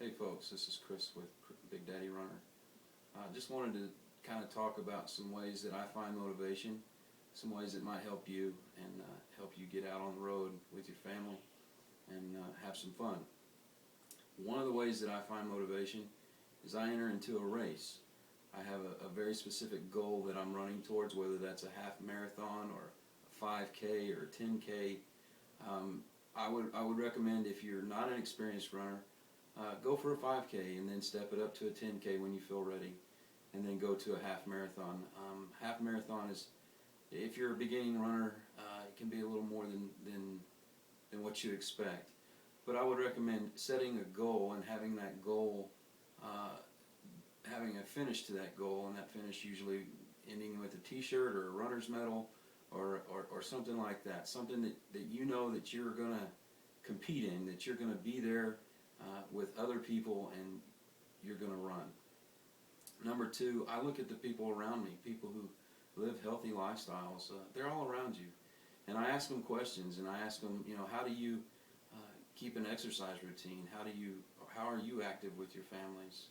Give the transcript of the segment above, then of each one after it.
Hey folks, this is Chris with Big Daddy Runner. Just wanted to kind of talk about some ways that I find motivation, some ways that might help you and help you get out on the road with your family and have some fun. One of the ways that I find motivation is I enter into a race. I have a very specific goal that I'm running towards, whether that's a half marathon or a 5K or a 10K. I would recommend, if you're not an experienced runner, go for a 5K and then step it up to a 10K when you feel ready, and then go to a half marathon. Half marathon is, if you're a beginning runner, it can be a little more than what you expect. But I would recommend setting a goal and having that goal, having a finish to that goal, and that finish usually ending with a t-shirt or a runner's medal or something like that. Something that you know that you're going to compete in, that you're going to be there with other people and you're going to run. Number two, I look at the people around me, people who live healthy lifestyles. They're all around you. And I ask them questions, and I ask them, how do you keep an exercise routine? How are you active with your families?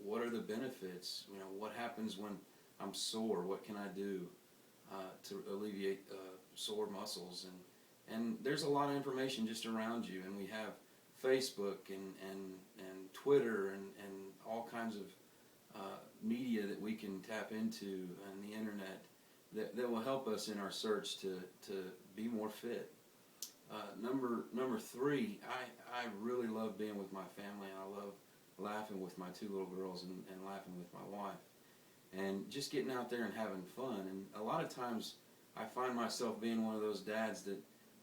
What are the benefits? What happens when I'm sore? What can I do to alleviate sore muscles? And there's a lot of information just around you, and we have Facebook and Twitter and all kinds of media that we can tap into on the internet that will help us in our search to be more fit. Number three, I really love being with my family, and I love laughing with my two little girls and laughing with my wife. And just getting out there and having fun. And a lot of times I find myself being one of those dads that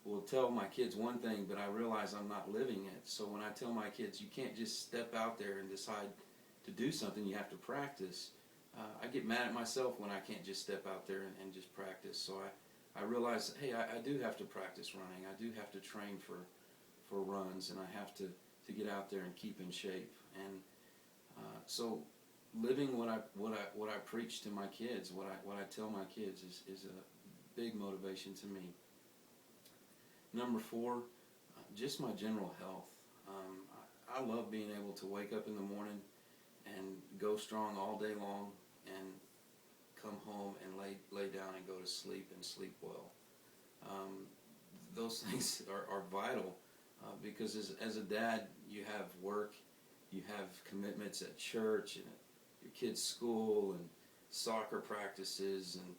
will tell my kids one thing, but I realize I'm not living it. So when I tell my kids, you can't just step out there and decide to do something, you have to practice. I get mad at myself when I can't just step out there and just practice. So I realize, hey, I do have to practice running. I do have to train for runs, and I have to get out there and keep in shape. And so living what I preach to my kids, what I tell my kids is a big motivation to me. Number four, just my general health. I love being able to wake up in the morning and go strong all day long and come home and lay down and go to sleep and sleep well. Those things are vital because as a dad, you have work, you have commitments at church and at your kids' school and soccer practices, and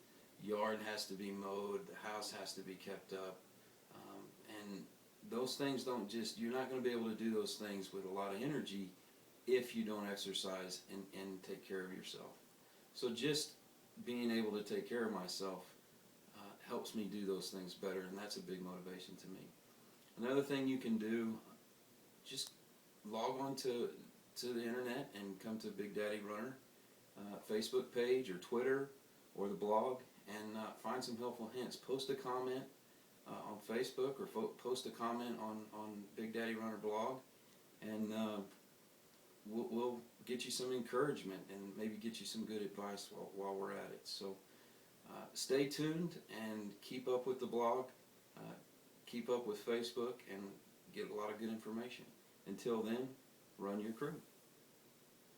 yard has to be mowed, the house has to be kept up. And those things you're not going to be able to do those things with a lot of energy if you don't exercise and take care of yourself. So just being able to take care of myself helps me do those things better, and that's a big motivation to me. Another thing you can do, just log on to the internet and come to Big Daddy Runner Facebook page or Twitter or the blog, and find some helpful hints. Post a comment on Facebook or post a comment on Big Daddy Runner blog, and we'll get you some encouragement and maybe get you some good advice while we're at it. So stay tuned and keep up with the blog, keep up with Facebook, and get a lot of good information. Until then, run your crew.